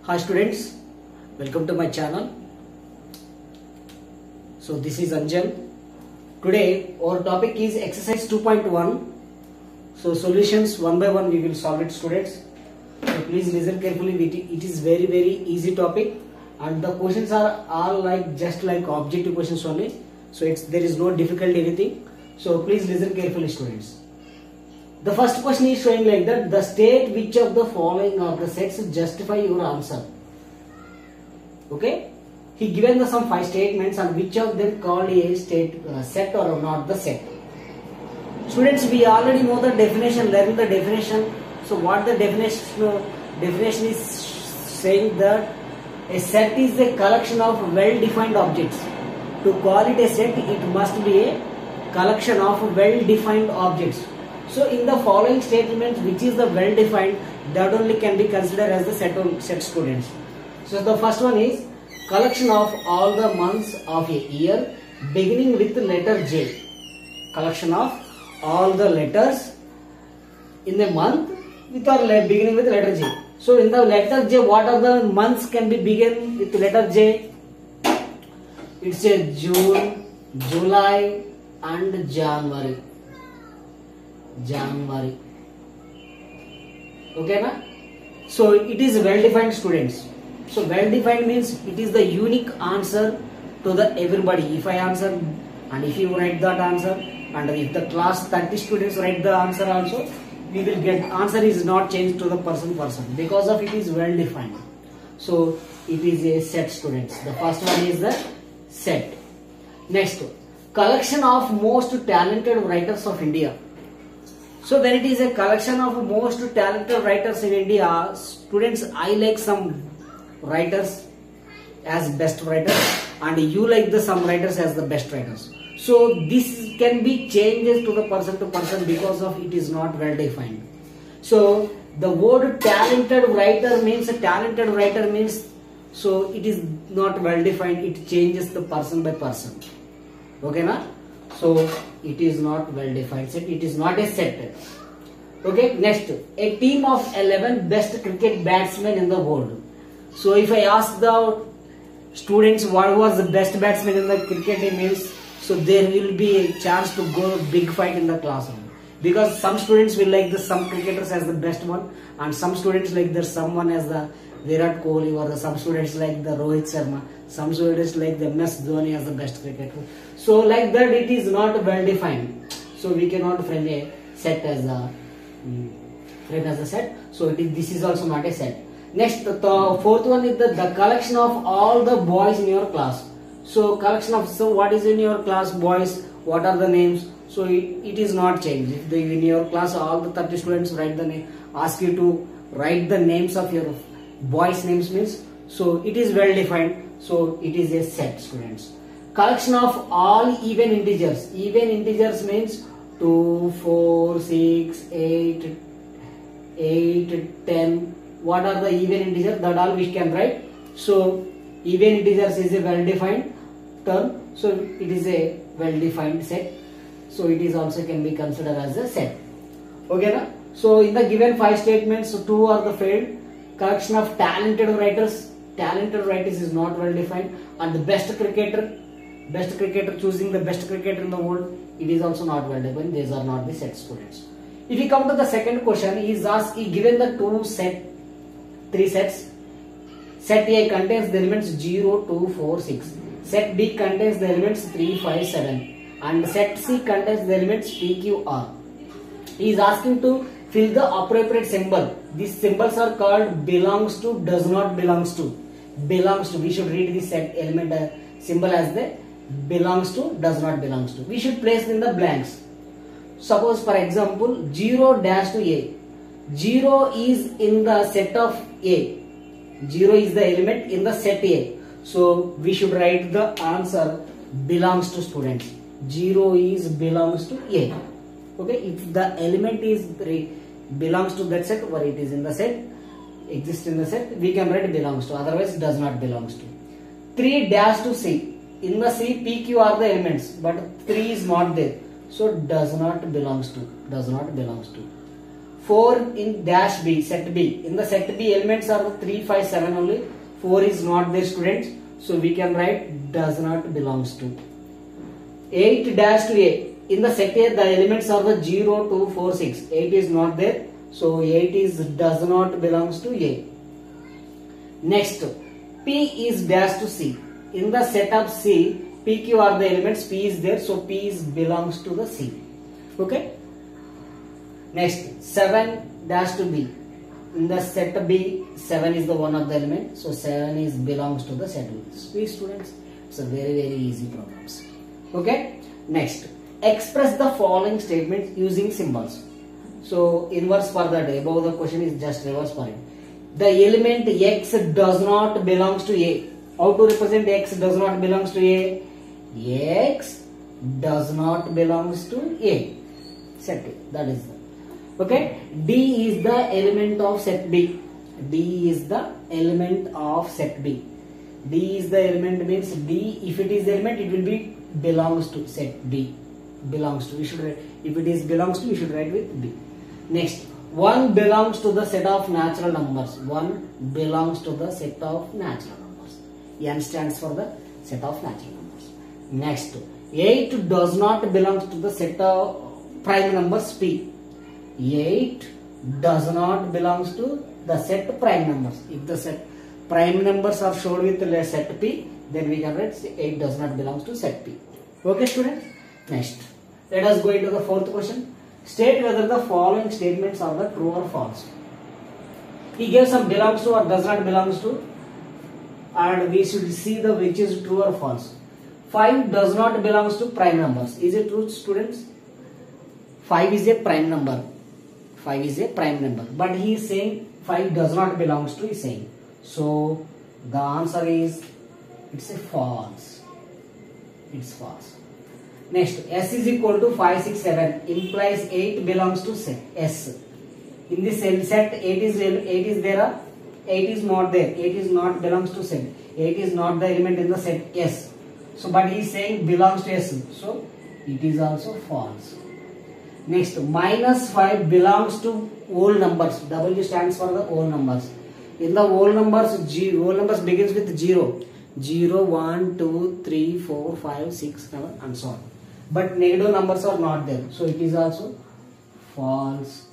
Hi students, welcome to my channel. So this is Anjan. Today our topic is exercise 2.1. So solutions one by one we will solve it, students. So please listen carefully. It is very easy topic and the questions are all just like objective questions only. So there is no difficult anything. So please listen carefully, students. The first question is showing like that: the state which of the following of the sets justify your answer. Okay, he given some 5 statements and which of them called a set or not the set. Students, we already know the definition, learn the definition. So what the definition is saying that a set is a collection of well-defined objects. To call it a set, it must be a collection of well-defined objects. So in the following statements, which is the well-defined, that only can be considered as the set, students. So the first one is collection of all the months of a year beginning with letter J. Collection of all the letters in the month with or beginning with letter J. So in the letter J, what are the months can be begin with letter J? It's a June, July and January. Okay na? So it is well defined, students. So well defined means it is the unique answer to the everybody. If I answer and if you write that answer and if the class 30 students write the answer also, we will get answer is not changed to the person because of it is well defined. So it is a set, students. The first one is the set. Next, collection of most talented writers of India. So when it is a collection of most talented writers in India, students, I like some writers as best writers and you like some writers as the best writers. So this can be changes to person because of it is not well defined. So the word talented writer means so it is not well defined. It changes the person by person. Okay na? So it is not well defined set. It is not a set. Okay. Next, a team of 11 best cricket batsmen in the world. So if I ask the students what was the best batsman in the cricket team means, so there will be a chance to go big fight in the classroom because some students will like some cricketers as the best one and some students like someone as the Virat Kohli or some students like the Rohit Sharma, some students like the MS Dhoni as the best cricketer. So like that it is not well defined. So we cannot frame a set as a set. So this is also not a set. Next, the fourth one is the collection of all the boys in your class. So collection of, so what is in your class boys, what are the names? So it is not changed. If in your class all the 30 students write the name, ask you to write the names of your boys names means, so it is well defined. So it is a set, students. Collection of all even integers. Even integers means 2, 4, 6, 8, 10. What are the even integers? That all we can write. So even integers is a well defined term. So it is a well defined set. So it is also can be considered as a set. Okay na? So in the given 5 statements, so 2 are the failed. Collection of talented writers. Talented writers is not well defined. And the best cricketer choosing the best cricketer in the world, it is also not well defined. These are not the set, students. If we come to the second question, he given the 3 sets. Set A contains the elements 0, 2, 4, 6. Set B contains the elements 3, 5, 7. And set C contains the elements P, Q, R. He is asking to fill the appropriate symbol. These symbols are called belongs to, does not belongs to. Belongs to. We should read this set element symbol as the belongs to, does not belongs to. We should place in the blanks. Suppose for example 0 dash to A. 0 is in the set of A. 0 is the element in the set A. So we should write the answer belongs to, students. 0 is belongs to A. Okay, if the element is belongs to that set or it is in the set, exists in the set, we can write belongs to, otherwise does not belongs to. 3 dash to C. In the C, P, Q are the elements, but 3 is not there. So does not belongs to. 4 in dash B, set B. In the set B, elements are 3, 5, 7 only. 4 is not there, students. So we can write does not belongs to. 8 dash to A. In the set A, the elements are the 0, 2, 4, 6. 8 is not there. So 8 is does not belongs to A. Next, P is dash to C. In the set of C, P, Q are the elements. P is there. So P is belongs to the C. Okay. Next, 7 dash to B. In the set B, 7 is the one of the element. So 7 is belongs to the set B. Sweet students. It's a very easy problems. Okay. Next, express the following statements using symbols. So inverse for that. Above the question is just reverse for it. The element X does not belongs to A. How to represent X does not belongs to A? X does not belongs to A. Set A. That is the. Okay. D is the element of set B. D is the element of set B. D is the element means D. If it is the element, it will be belongs to set B. Belongs to. We should write. If it is belongs to, we should write with B. Next, 1 belongs to the set of natural numbers. 1 belongs to the set of natural numbers. N stands for the set of natural numbers. Next, 8 does not belong to the set of prime numbers P. 8 does not belongs to the set prime numbers. If the set prime numbers are shown with the set P, then we can write 8 does not belongs to set P. Okay, students? Next, let us go into the fourth question. State whether the following statements are the true or false. He gave some belongs to or does not belongs to, and we should see the which is true or false. 5 does not belongs to prime numbers. Is it true, students? 5 is a prime number. 5 is a prime number. But he is saying 5 does not belongs to, he is saying. So the answer is it's a false. It's false. Next, S is equal to 5, 6, 7 implies 8 belongs to set S. In this set 8 is there, 8 is not there. 8 is not belongs to set. 8 is not the element in the set S. So but he is saying belongs to S. So it is also false. Next, minus 5 belongs to whole numbers. W stands for the whole numbers. In the whole numbers, whole numbers begins with 0. 0, 1, 2, 3, 4, 5, 6, 7 and so on. But negative numbers are not there. So it is also false.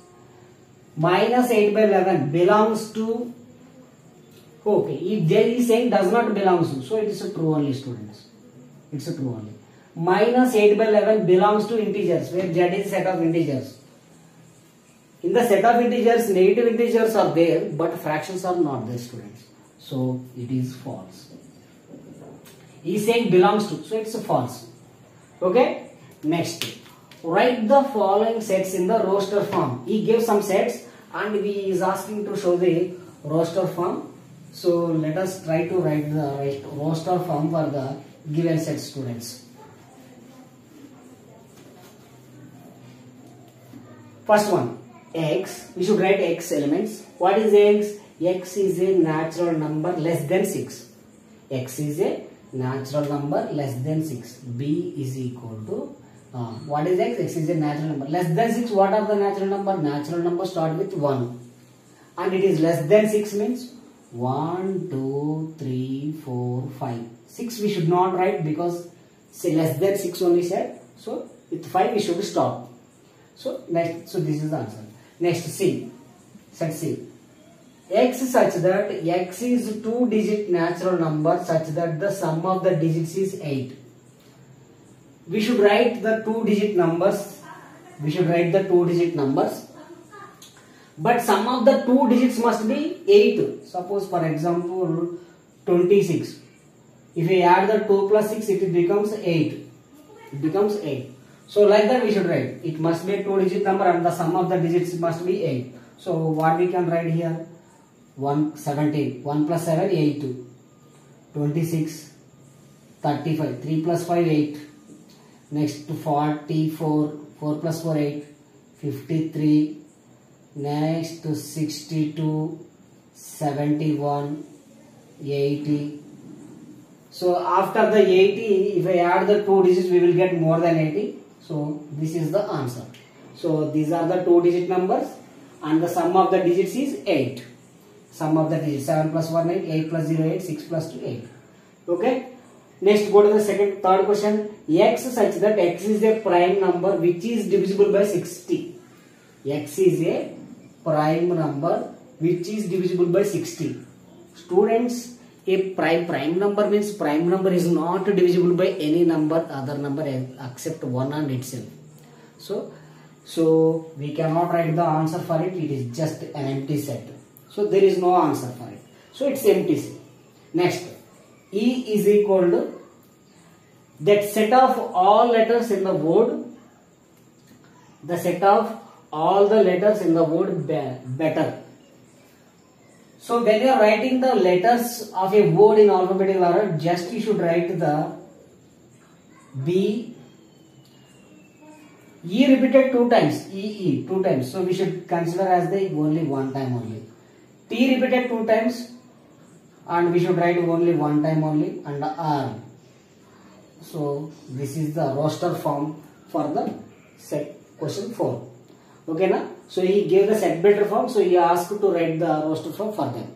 Minus 8 by 11 belongs to, okay, if there is saying does not belongs to, so it is a true only, students. It's a true only. Minus 8 by 11 belongs to integers, where Z is a set of integers. In the set of integers, negative integers are there, but fractions are not there, students. So it is false. He is saying belongs to, so it's a false. Okay. Next, write the following sets in the roster form. He gave some sets and he is asking to show the roster form. So let us try to write the roster form for the given set, students. First one, X. We should write X elements. What is X? X is a natural number less than 6. X is a natural number less than 6. B is equal to what is X? X is a natural number less than 6. What are the natural number? Natural number start with 1 and it is less than 6 means 1, 2, 3, 4, 5. 6 we should not write because say less than 6 only said. So with 5 we should stop. So next, so this is the answer. Next, C. Set C. X such that X is 2-digit natural number such that the sum of the digits is 8. We should write the 2-digit numbers. We should write the 2-digit numbers. But sum of the 2 digits must be 8. Suppose for example 26. If we add the 2 plus 6, it becomes 8. It becomes 8. So like that we should write. It must be a 2-digit number and the sum of the digits must be 8. So what we can write here? 17. 1 plus 7, 8. 26. 35. 3 plus 5, 8. Next to 44. 4 plus 4, 8. 53. Next to 62. 71. 80. So after the 80, if I add the 2 digits, we will get more than 80. So this is the answer. So these are the 2-digit numbers and the sum of the digits is 8. Sum of the digits 7 plus 1 8, 8 plus 0 8, 6 plus 2 8. Okay. Next go to the third question. X such that x is a prime number which is divisible by 60. X is a prime number which is divisible by 60. Students, a prime number means prime number is not divisible by any number, other number except 1 and itself. So we cannot write the answer for it. It is just an empty set. So there is no answer for it. So it's empty set. Next, E is equal to that set of all letters in the word. The set of all the letters in the word better. So when you are writing the letters of a word in alphabetical order, just you should write the B. E repeated 2 times. E 2 times. So we should consider as the only 1 time only. T repeated 2 times, and we should write only 1 time only, and R. So this is the roster form for the set question 4. Okay na? So he gave the set builder form, so he asked to write the roster form for them.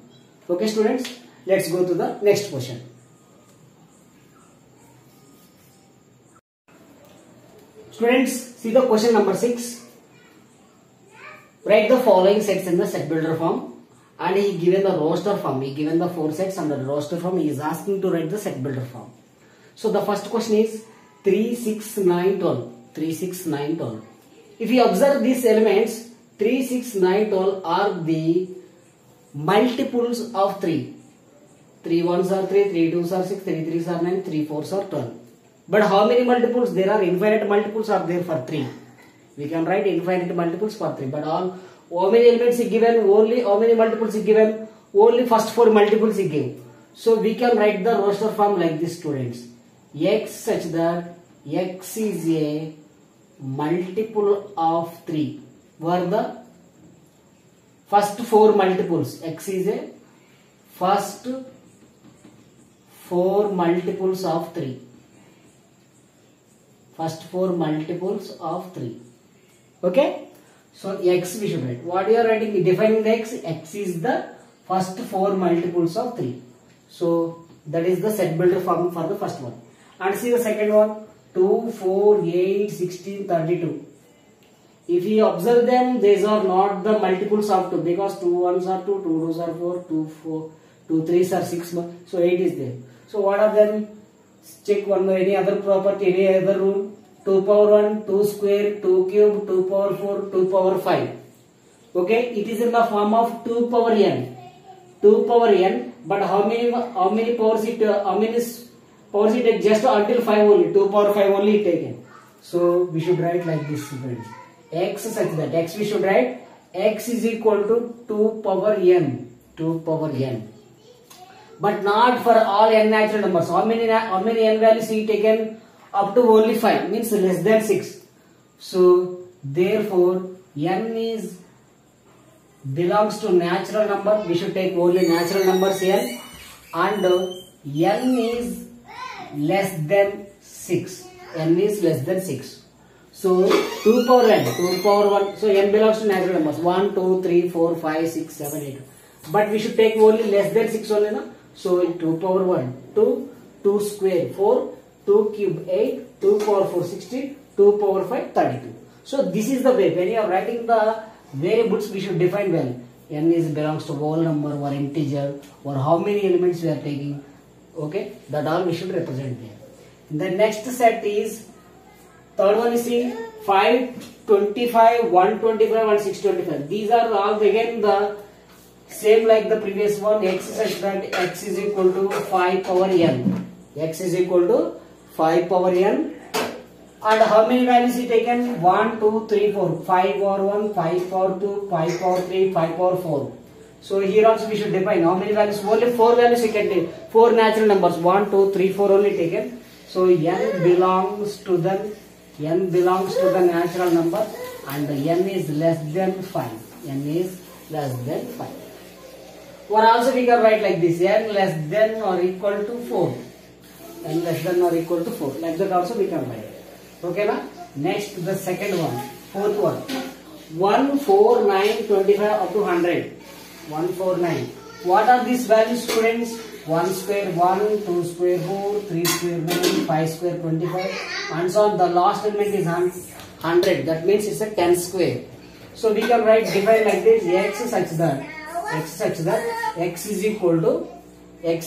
Okay students, let's go to the next question. Students, see the question number 6. Write the following sets in the set builder form, and he given the roster form. He given the 4 sets under the roster form. He is asking to write the set builder form. So the first question is 3, 6, 9, 12. 3, 6, 9, 12. If you observe these elements, 3, 6, 9, 12 are the multiples of 3. 3 1s are 3, 3 2s are 6, 3 3s are 9, 3 4s are 12. But how many multiples? There are infinite multiples are there for 3. We can write infinite multiples for 3. But how many elements is given? Only how many multiples is given? Only first 4 multiples is given. So we can write the roster form like this, students. X such that x is a multiple of 3. Were the first 4 multiples. X is a first 4 multiples of 3. First 4 multiples of 3. Okay. So x we should write. What you are writing? Defining the x. X is the first 4 multiples of 3. So that is the set builder form for the first one. And see the second one. 2, 4, 8, 16, 32. If you observe them, these are not the multiples of 2 because 2 1s are 2, 2 2s are 4, 2 3s are 6. So 8 is there. So what are them? Check one any other property, any other rule. 2 power 1, 2 square, 2 cube, 2 power 4, 2 power 5. Okay, it is in the form of 2 power n. 2 power n, but how many powers it, powers it take just until 5 only, 2 power 5 only taken. So we should write like this, friends. X such that x we should write x is equal to 2 power n. 2 power n. But not for all n natural numbers. How many n values he taken? Up to only 5, means less than 6. So therefore n is belongs to natural number. We should take only natural numbers n, and n is less than 6. N is less than 6. So 2 power n, 2 power 1. So n belongs to natural numbers. 1, 2, 3, 4, 5, 6, 7, 8. But we should take only less than 6 only, na? So 2 power 1, 2, 2 square 4, 2 cube 8, 2 power 4 16, 2 power 5 32. So this is the way when you are writing the variables we should define well. N is belongs to whole number or integer or how many elements we are taking. Okay, that all we should represent there. The next set is third one is 5, 25, 125 and 625. These are all again the same like the previous one. X such that x is equal to 5 power n. X is equal to 5 power n. And how many values is taken? 1, 2, 3, 4. 5 power 1, 5 power 2, 5 power 3, 5 power 4. So here also we should define how many values. Only 4 values we can take. 4 natural numbers. 1, 2, 3, 4 only taken. So n belongs to the natural number, and n is less than 5. N is less than 5. Or also we can write like this: n less than or equal to 4. N less than or equal to 4. Like that also we can write. Okay, na? Next, the second one, fourth one. 1, 4, 9, 25 up to 100. 1, 4, 9. What are these values, students? 1 square 1, 2 square 4, 3 square 9, 5 square 25, and so on. The last element is 100. That means it's a 10 square. So we can write define like this: x such that x is equal to 10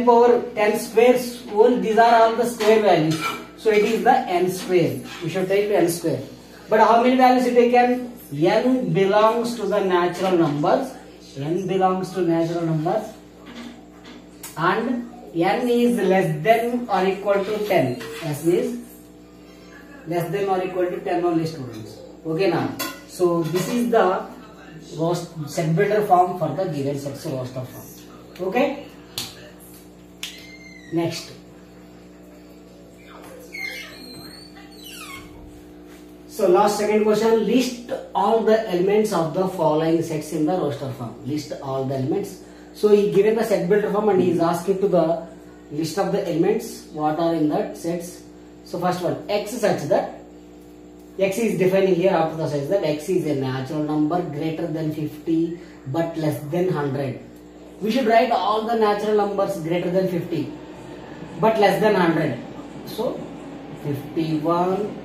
power 10 squares. These are all the square values. So it is the n square. We should take n square. But how many values it can? N belongs to the natural numbers. N belongs to natural numbers, and n is less than or equal to 10. N is less than or equal to 10 only, students. Okay now. So this is the set builder form for the given sets roster form. Okay. Next. So last second question, list all the elements of the following sets in the roster form. List all the elements. So he given the set builder form and he is asking to the list of the elements what are in that sets. So first one, x such that, x is defining here after the such that x is a natural number greater than 50 but less than 100. We should write all the natural numbers greater than 50 but less than 100. So 51,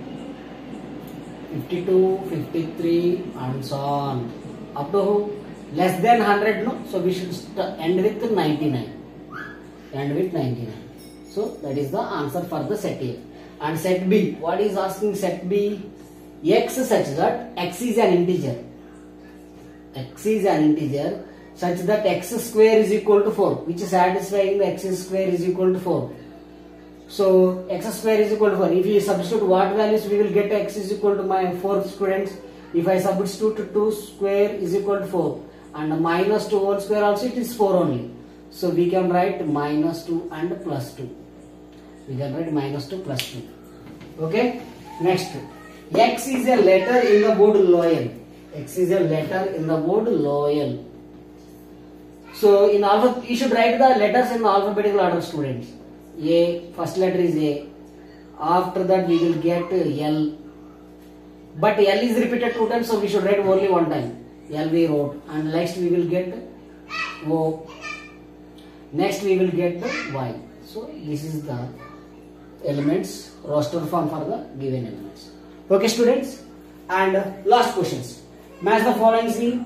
52, 53 and so on up to less than 100, no? So we should end with 99. End with 99. So that is the answer for the set A. And set B, what is asking set B? X such that x is an integer. X is an integer such that x square is equal to 4, which is satisfying the x square is equal to 4. So x square is equal to 4. If you substitute what values, we will get x is equal to my 4, students. If I substitute 2 square is equal to 4 and minus 2 whole square also, it is 4 only. So we can write minus 2 and plus 2. We can write minus 2 plus 2. Okay. Next, x is a letter in the word loyal. X is a letter in the word loyal. So in alphabet, you should write the letters in alphabetical order, students. A, first letter is A. After that we will get L. But L is repeated 2 times, so we should write only 1 time. L we wrote, and next we will get O. Next we will get the Y. So this is the elements roster form for the given elements. Okay, students. And last questions. Match the following. See,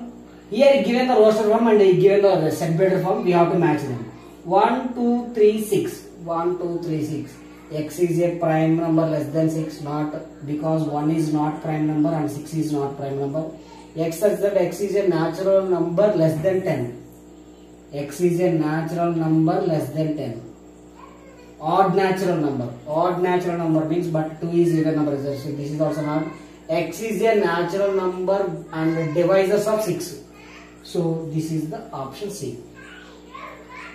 here given the roster form and given the set builder form, we have to match them. 1, 2, 3, 6. 1, 2, 3, 6. X is a prime number less than 6, not because 1 is not prime number and 6 is not prime number. X such that x is a natural number less than 10. X is a natural number less than 10. Odd natural number. Odd natural number means but 2 is even number. So this is also not. X is a natural number and divisors of 6. So this is the option C.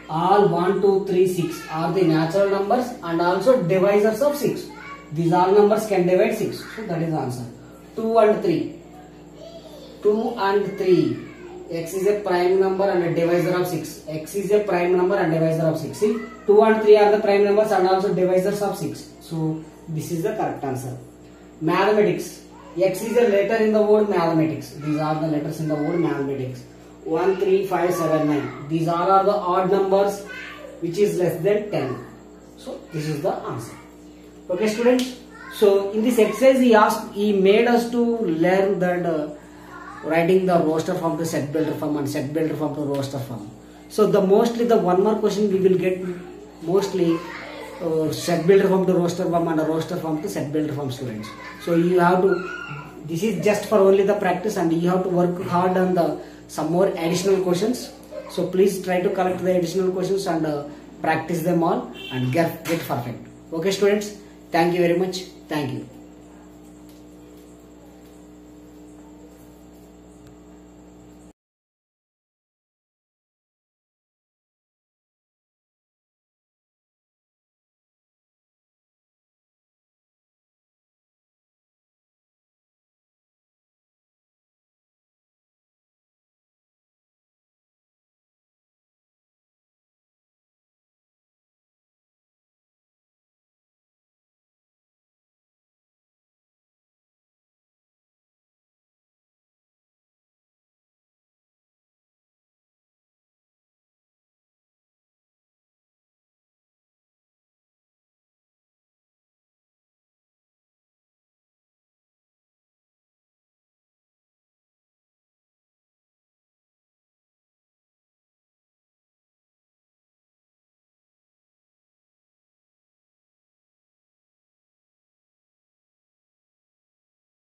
All 1, 2, 3, 6 are the natural numbers and also divisors of 6. These all numbers can divide 6. So that is the answer. 2 and 3. 2 and 3. X is a prime number and a divisor of 6. X is a prime number and divisor of 6. See, 2 and 3 are the prime numbers and also divisors of 6. So this is the correct answer. Mathematics. X is a letter in the word mathematics. These are the letters in the word mathematics. 1, 3, 5, 7, 9. These all are the odd numbers which is less than 10. So this is the answer. Okay, students. So in this exercise he made us to learn that writing the roster form to set builder form and set builder form to roster form. So the one more question we will get mostly set builder form to roster form and a roster form to set builder form, students. So you have to, this is just for only the practice and you have to work hard on the some more additional questions. So please try to collect the additional questions and practice them all and get perfect. Okay, students. Thank you very much. Thank you.